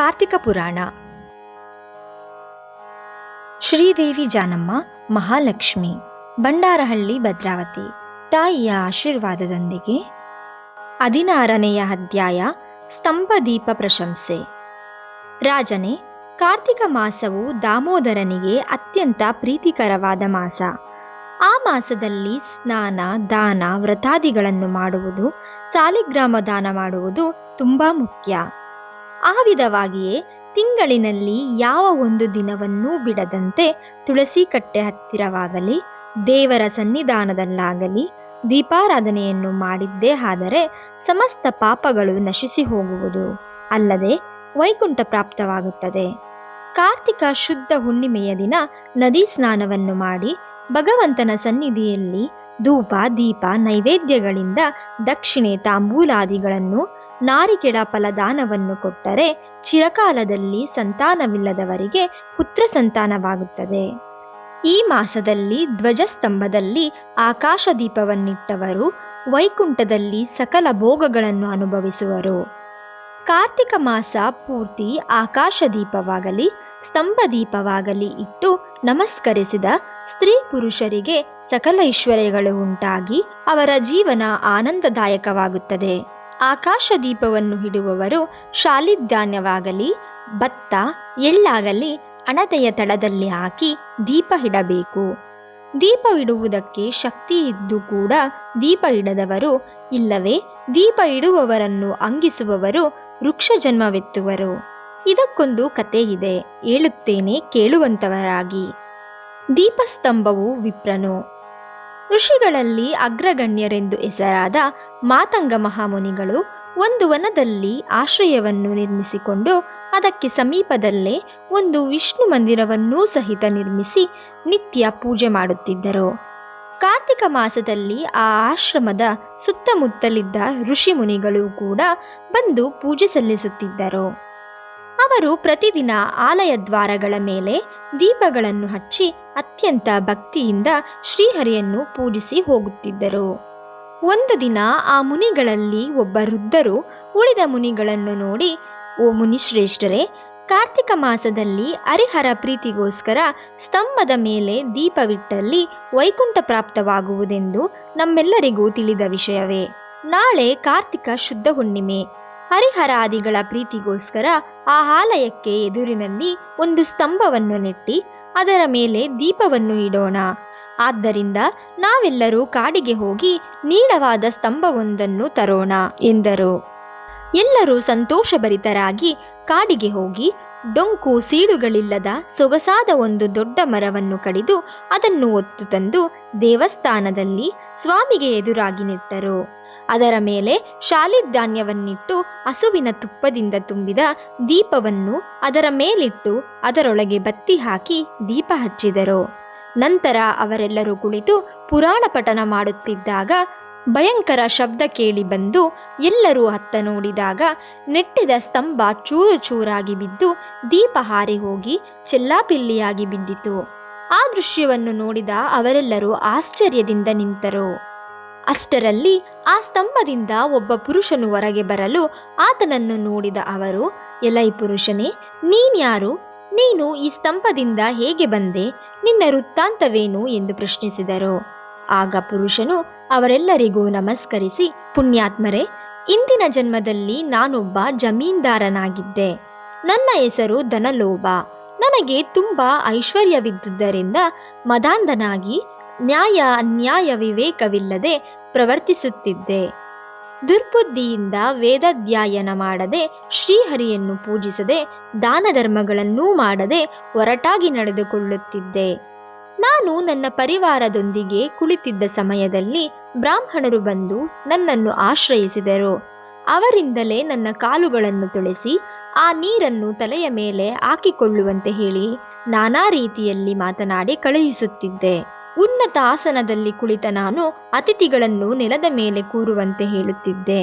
ಕಾರ್ತಿಕ ಪುರಾಣ. ಶ್ರೀದೇವಿ ಜಾನಮ್ಮ ಮಹಾಲಕ್ಷ್ಮಿ, ಬಂಡಾರಹಳ್ಳಿ ಭದ್ರಾವತಿ ತಾಯಿಯ ಆಶೀರ್ವಾದದೊಂದಿಗೆ 16ನೆಯ ಅಧ್ಯಾಯ. ಸ್ತಂಭದೀಪ ಪ್ರಶಂಸೆ. ರಾಜನೇ, ಕಾರ್ತಿಕ ಮಾಸವು ದಾಮೋದರನಿಗೆ ಅತ್ಯಂತ ಪ್ರೀತಿಕರವಾದ ಮಾಸ. ಆ ಮಾಸದಲ್ಲಿ ಸ್ನಾನ, ದಾನ, ವ್ರತಾದಿಗಳನ್ನು ಮಾಡುವುದು, ಸಾಲಿಗ್ರಾಮ ದಾನ ಮಾಡುವುದು ತುಂಬಾ ಮುಖ್ಯ. ಆ ವಿಧವಾಗಿಯೇ ತಿಂಗಳಿನಲ್ಲಿ ಯಾವ ಒಂದು ದಿನವನ್ನೂ ಬಿಡದಂತೆ ತುಳಸಿ ಕಟ್ಟೆ ಹತ್ತಿರವಾಗಲಿ, ದೇವರ ಸನ್ನಿಧಾನದಲ್ಲಾಗಲಿ ದೀಪಾರಾಧನೆಯನ್ನು ಮಾಡಿದ್ದೇ ಆದರೆ ಸಮಸ್ತ ಪಾಪಗಳು ನಶಿಸಿ ಹೋಗುವುದು, ಅಲ್ಲದೆ ವೈಕುಂಠ ಪ್ರಾಪ್ತವಾಗುತ್ತದೆ. ಕಾರ್ತಿಕ ಶುದ್ಧ ಹುಣ್ಣಿಮೆಯ ದಿನ ನದಿ ಸ್ನಾನವನ್ನು ಮಾಡಿ ಭಗವಂತನ ಸನ್ನಿಧಿಯಲ್ಲಿ ಧೂಪ, ದೀಪ, ನೈವೇದ್ಯಗಳಿಂದ ದಕ್ಷಿಣೆ, ತಾಂಬೂಲಾದಿಗಳನ್ನು, ನಾರಿಕೆಳ ಫಲದಾನವನ್ನು ಕೊಟ್ಟರೆ ಚಿರಕಾಲದಲ್ಲಿ ಸಂತಾನವಿಲ್ಲದವರಿಗೆ ಪುತ್ರ ಸಂತಾನವಾಗುತ್ತದೆ. ಈ ಮಾಸದಲ್ಲಿ ಧ್ವಜಸ್ತಂಭದಲ್ಲಿ ಆಕಾಶ ದೀಪವನ್ನಿಟ್ಟವರು ವೈಕುಂಠದಲ್ಲಿ ಸಕಲ ಭೋಗಗಳನ್ನು ಅನುಭವಿಸುವರು. ಕಾರ್ತಿಕ ಮಾಸ ಪೂರ್ತಿ ಆಕಾಶ ದೀಪವಾಗಲಿ ಸ್ತಂಭ ದೀಪವಾಗಲಿ ಇಟ್ಟು ನಮಸ್ಕರಿಸಿದ ಸ್ತ್ರೀ ಪುರುಷರಿಗೆ ಸಕಲ ಐಶ್ವರ್ಯಗಳು ಉಂಟಾಗಿ ಅವರ ಜೀವನ ಆನಂದದಾಯಕವಾಗುತ್ತದೆ. ಆಕಾಶ ದೀಪವನ್ನು ಇಡುವವರು ಶಾಲಿಧಾನ್ಯವಾಗಲಿ ಭತ್ತ, ಎಳ್ಳಾಗಲಿ ಹಣತೆಯ ತಳದಲ್ಲಿ ಹಾಕಿ ದೀಪ ಇಡಬೇಕು. ದೀಪ ಇಡುವುದಕ್ಕೆ ಶಕ್ತಿ ಇದ್ದು ಕೂಡ ದೀಪ ಇಡದವರು, ಇಲ್ಲವೇ ದೀಪ ಇಡುವವರನ್ನು ಅಂಗಿಸುವವರು ವೃಕ್ಷ ಜನ್ಮವೆತ್ತುವರು. ಇದಕ್ಕೊಂದು ಕತೆ ಇದೆ, ಹೇಳುತ್ತೇನೆ ಕೇಳುವಂತವರಾಗಿ. ದೀಪಸ್ತಂಭವು ವಿಪ್ರನು. ಋಷಿಗಳಲ್ಲಿ ಅಗ್ರಗಣ್ಯರೆಂದು ಹೆಸರಾದ ಮಾತಂಗ ಮಹಾಮುನಿಗಳು ಒಂದು ವನದಲ್ಲಿ ಆಶ್ರಯವನ್ನು ನಿರ್ಮಿಸಿಕೊಂಡು ಅದಕ್ಕೆ ಸಮೀಪದಲ್ಲೇ ಒಂದು ವಿಷ್ಣು ಮಂದಿರವನ್ನೂ ಸಹಿತ ನಿರ್ಮಿಸಿ ನಿತ್ಯ ಪೂಜೆ ಮಾಡುತ್ತಿದ್ದರು. ಕಾರ್ತಿಕ ಮಾಸದಲ್ಲಿ ಆ ಆಶ್ರಮದ ಸುತ್ತಮುತ್ತಲಿದ್ದ ಋಷಿ ಮುನಿಗಳು ಕೂಡ ಬಂದು ಪೂಜೆ ಸಲ್ಲಿಸುತ್ತಿದ್ದರು. ಅವರು ಪ್ರತಿದಿನ ಆಲಯ ದ್ವಾರಗಳ ಮೇಲೆ ದೀಪಗಳನ್ನು ಹಚ್ಚಿ ಅತ್ಯಂತ ಭಕ್ತಿಯಿಂದ ಶ್ರೀಹರಿಯನ್ನು ಪೂಜಿಸಿ ಹೋಗುತ್ತಿದ್ದರು. ಒಂದು ದಿನ ಆ ಮುನಿಗಳಲ್ಲಿ ಒಬ್ಬ ವೃದ್ಧರು ಉಳಿದ ಮುನಿಗಳನ್ನು ನೋಡಿ, ಓ ಮುನಿಶ್ರೇಷ್ಠರೇ, ಕಾರ್ತಿಕ ಮಾಸದಲ್ಲಿ ಹರಿಹರ ಪ್ರೀತಿಗೋಸ್ಕರ ಸ್ತಂಭದ ಮೇಲೆ ದೀಪವಿಟ್ಟಲ್ಲಿ ವೈಕುಂಠ ಪ್ರಾಪ್ತವಾಗುವುದೆಂದು ನಮ್ಮೆಲ್ಲರಿಗೂ ತಿಳಿದ ವಿಷಯವೇ. ನಾಳೆ ಕಾರ್ತಿಕ ಶುದ್ಧ ಹುಣ್ಣಿಮೆ. ಹರಿಹರಾದಿಗಳ ಪ್ರೀತಿಗೋಸ್ಕರ ಆ ಆಲಯಕ್ಕೆ ಎದುರಿನಲ್ಲಿ ಒಂದು ಸ್ತಂಭವನ್ನು ನೆಟ್ಟಿ ಅದರ ಮೇಲೆ ದೀಪವನ್ನು ಇಡೋಣ. ಆದ್ದರಿಂದ ನಾವೆಲ್ಲರೂ ಕಾಡಿಗೆ ಹೋಗಿ ನೀಳವಾದ ಸ್ತಂಭವೊಂದನ್ನು ತರೋಣ ಎಂದರು. ಎಲ್ಲರೂ ಸಂತೋಷಭರಿತರಾಗಿ ಕಾಡಿಗೆ ಹೋಗಿ ಡೊಂಕು ಸೀಳುಗಳಿಲ್ಲದ ಸೊಗಸಾದ ಒಂದು ದೊಡ್ಡ ಮರವನ್ನು ಕಡಿದು ಅದನ್ನು ಹೊತ್ತು ತಂದು ದೇವಸ್ಥಾನದಲ್ಲಿ ಸ್ವಾಮಿಗೆ ಎದುರಾಗಿ ನೆಟ್ಟರು. ಅದರ ಮೇಲೆ ಶಾಲಿಧಾನ್ಯವನ್ನಿಟ್ಟು ಹಸುವಿನ ತುಪ್ಪದಿಂದ ತುಂಬಿದ ದೀಪವನ್ನು ಅದರ ಮೇಲಿಟ್ಟು ಅದರೊಳಗೆ ಬತ್ತಿ ಹಾಕಿ ದೀಪ ಹಚ್ಚಿದರು. ನಂತರ ಅವರೆಲ್ಲರೂ ಕುಳಿತು ಪುರಾಣ ಪಠನ ಮಾಡುತ್ತಿದ್ದಾಗ ಭಯಂಕರ ಶಬ್ದ ಕೇಳಿ ಬಂದು ಎಲ್ಲರೂ ಅತ್ತ ನೋಡಿದಾಗ ನೆಟ್ಟಿದ ಸ್ತಂಭ ಚೂರು ಚೂರಾಗಿ ಬಿದ್ದು ದೀಪ ಹಾರಿ ಹೋಗಿ ಚೆಲ್ಲಾಪಿಲ್ಲಿಯಾಗಿ ಬಿದ್ದಿತು. ಆ ದೃಶ್ಯವನ್ನು ನೋಡಿದ ಅವರೆಲ್ಲರೂ ಆಶ್ಚರ್ಯದಿಂದ ನಿಂತರು. ಅಷ್ಟರಲ್ಲಿ ಆ ಸ್ತಂಭದಿಂದ ಒಬ್ಬ ಪುರುಷನು ಹೊರಗೆ ಬರಲು ಆತನನ್ನು ನೋಡಿದ ಅವರು, ಎಲೈ ಪುರುಷನೇ, ನೀನ್ಯಾರು? ನೀನು ಈ ಸ್ತಂಭದಿಂದ ಹೇಗೆ ಬಂದೆ? ನಿನ್ನ ವೃತ್ತಾಂತವೇನು ಎಂದು ಪ್ರಶ್ನಿಸಿದರು. ಆಗ ಪುರುಷನು ಅವರೆಲ್ಲರಿಗೂ ನಮಸ್ಕರಿಸಿ, ಪುಣ್ಯಾತ್ಮರೇ, ಇಂದಿನ ಜನ್ಮದಲ್ಲಿ ನಾನೊಬ್ಬ ಜಮೀನ್ದಾರನಾಗಿದ್ದೆ. ನನ್ನ ಹೆಸರು ಧನಲೋಭ. ನನಗೆ ತುಂಬಾ ಐಶ್ವರ್ಯವಿದ್ದುದರಿಂದ ಮದಾಂಧನಾಗಿ ನ್ಯಾಯ ಅನ್ಯಾಯ ವಿವೇಕವಿಲ್ಲದೆ ಪ್ರವರ್ತಿಸುತ್ತಿದ್ದೆ. ದುರ್ಬುದ್ಧಿಯಿಂದ ವೇದಾಧ್ಯಯನ ಮಾಡದೆ, ಶ್ರೀಹರಿಯನ್ನು ಪೂಜಿಸದೆ, ದಾನ ಧರ್ಮಗಳನ್ನೂ ಮಾಡದೆ ಒರಟಾಗಿ ನಡೆದುಕೊಳ್ಳುತ್ತಿದ್ದೆ. ನಾನು ನನ್ನ ಪರಿವಾರದೊಂದಿಗೆ ಕುಳಿತಿದ್ದ ಸಮಯದಲ್ಲಿ ಬ್ರಾಹ್ಮಣರು ಬಂದು ನನ್ನನ್ನು ಆಶ್ರಯಿಸಿದರು. ಅವರಿಂದಲೇ ನನ್ನ ಕಾಲುಗಳನ್ನು ತೊಳೆಸಿ ಆ ನೀರನ್ನು ತಲೆಯ ಮೇಲೆ ಹಾಕಿಕೊಳ್ಳುವಂತೆ ಹೇಳಿ ನಾನಾ ರೀತಿಯಲ್ಲಿ ಮಾತನಾಡಿ ಕಳುಹಿಸುತ್ತಿದ್ದೆ. ಉನ್ನತ ಆಸನದಲ್ಲಿ ಕುಳಿತ ನಾನು ಅತಿಥಿಗಳನ್ನು ನೆಲದ ಮೇಲೆ ಕೂರುವಂತೆ ಹೇಳುತ್ತಿದ್ದೆ.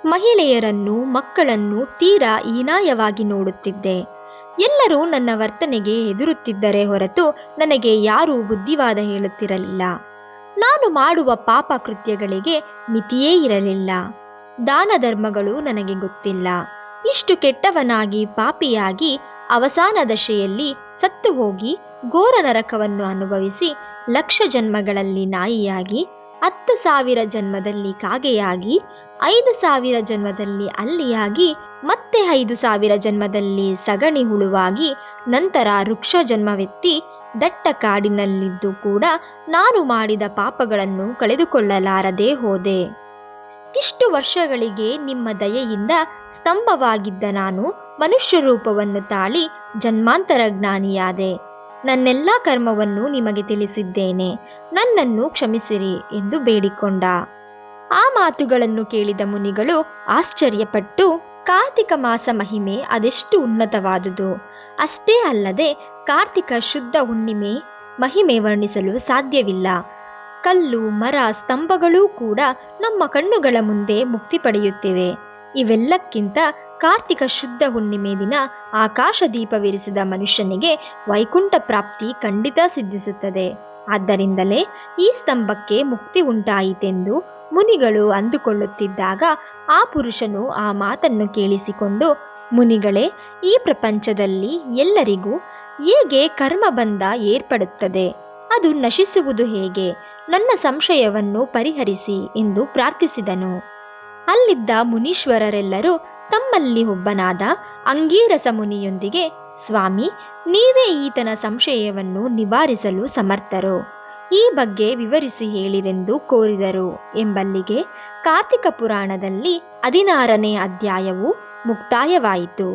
ಮಹಿಳೆಯರನ್ನು, ಮಕ್ಕಳನ್ನು ತೀರಾ ಹೀನಾಯವಾಗಿ ನೋಡುತ್ತಿದ್ದೆ. ಎಲ್ಲರೂ ನನ್ನ ವರ್ತನೆಗೆ ಎದುರುತ್ತಿದ್ದರೆ ಹೊರತು ನನಗೆ ಯಾರೂ ಬುದ್ಧಿವಾದ ಹೇಳುತ್ತಿರಲಿಲ್ಲ. ನಾನು ಮಾಡುವ ಪಾಪ ಕೃತ್ಯಗಳಿಗೆ ಮಿತಿಯೇ ಇರಲಿಲ್ಲ. ದಾನ ಧರ್ಮಗಳು ನನಗೆ ಗೊತ್ತಿಲ್ಲ. ಇಷ್ಟು ಕೆಟ್ಟವನಾಗಿ ಪಾಪಿಯಾಗಿ ಅವಸಾನ ದಶೆಯಲ್ಲಿ ಸತ್ತು ಹೋಗಿ ಘೋರ ನರಕವನ್ನು ಅನುಭವಿಸಿ 1,00,000 ಜನ್ಮಗಳಲ್ಲಿ ನಾಯಿಯಾಗಿ 10,000 ಜನ್ಮದಲ್ಲಿ ಕಾಗೆಯಾಗಿ 5,000 ಜನ್ಮದಲ್ಲಿ ಹಲ್ಲಿಯಾಗಿ ಮತ್ತೆ 5,000 ಜನ್ಮದಲ್ಲಿ ಸಗಣಿ ಹುಳುವಾಗಿ ನಂತರ ವೃಕ್ಷ ಜನ್ಮವೆತ್ತಿ ದಟ್ಟ ಕಾಡಿನಲ್ಲಿದ್ದು ಕೂಡ ನಾನು ಮಾಡಿದ ಪಾಪಗಳನ್ನು ಕಳೆದುಕೊಳ್ಳಲಾರದೆ ಹೋದೆ. ಇಷ್ಟು ವರ್ಷಗಳಿಗೆ ನಿಮ್ಮ ದಯೆಯಿಂದ ಸ್ತಂಭವಾಗಿದ್ದ ನಾನು ಮನುಷ್ಯ ರೂಪವನ್ನು ತಾಳಿ ಜನ್ಮಾಂತರ ಜ್ಞಾನಿಯಾದೆ. ನನ್ನೆಲ್ಲ ಕರ್ಮವನ್ನು ನಿಮಗೆ ತಿಳಿಸಿದ್ದೇನೆ, ನನ್ನನ್ನು ಕ್ಷಮಿಸಿರಿ ಎಂದು ಬೇಡಿಕೊಂಡ. ಆ ಮಾತುಗಳನ್ನು ಕೇಳಿದ ಮುನಿಗಳು ಆಶ್ಚರ್ಯಪಟ್ಟು, ಕಾರ್ತಿಕ ಮಾಸ ಮಹಿಮೆ ಅದೆಷ್ಟು ಉನ್ನತವಾದುದು, ಅಷ್ಟೇ ಅಲ್ಲದೆ ಕಾರ್ತಿಕ ಶುದ್ಧ ಹುಣ್ಣಿಮೆ ಮಹಿಮೆ ವರ್ಣಿಸಲು ಸಾಧ್ಯವಿಲ್ಲ. ಕಲ್ಲು ಮರ ಸ್ತಂಭಗಳೂ ಕೂಡ ನಮ್ಮ ಕಣ್ಣುಗಳ ಮುಂದೆ ಮುಕ್ತಿ ಪಡೆಯುತ್ತಿವೆ. ಇವೆಲ್ಲಕ್ಕಿಂತ ಕಾರ್ತಿಕ ಶುದ್ಧ ಹುಣ್ಣಿಮೆ ದಿನ ಆಕಾಶ ದೀಪವಿರಿಸಿದ ಮನುಷ್ಯನಿಗೆ ವೈಕುಂಠ ಪ್ರಾಪ್ತಿ ಖಂಡಿತ ಸಿದ್ಧಿಸುತ್ತದೆ. ಆದ್ದರಿಂದಲೇ ಈ ಸ್ತಂಭಕ್ಕೆ ಮುಕ್ತಿ ಉಂಟಾಯಿತೆಂದು ಮುನಿಗಳು ಅಂದುಕೊಳ್ಳುತ್ತಿದ್ದಾಗ ಆ ಪುರುಷನು ಆ ಮಾತನ್ನು ಕೇಳಿಸಿಕೊಂಡು, ಮುನಿಗಳೇ, ಈ ಪ್ರಪಂಚದಲ್ಲಿ ಎಲ್ಲರಿಗೂ ಹೇಗೆ ಕರ್ಮಬಂಧ ಏರ್ಪಡುತ್ತದೆ, ಅದು ನಶಿಸುವುದು ಹೇಗೆ, ನನ್ನ ಸಂಶಯವನ್ನು ಪರಿಹರಿಸಿ ಎಂದು ಪ್ರಾರ್ಥಿಸಿದನು. ಅಲ್ಲಿದ್ದ ಮುನೀಶ್ವರರೆಲ್ಲರೂ ತಮ್ಮಲ್ಲಿ ಒಬ್ಬನಾದ ಅಂಗೀರಸ ಮುನಿಯೊಂದಿಗೆ, ಸ್ವಾಮಿ, ನೀವೇ ಈತನ ಸಂಶಯವನ್ನು ನಿವಾರಿಸಲು ಸಮರ್ಥರು, ಈ ಬಗ್ಗೆ ವಿವರಿಸಿ ಹೇಳಿರೆಂದು ಕೋರಿದರು. ಎಂಬಲ್ಲಿಗೆ ಕಾರ್ತಿಕ ಪುರಾಣದಲ್ಲಿ 16ನೇ ಅಧ್ಯಾಯವು ಮುಕ್ತಾಯವಾಯಿತು.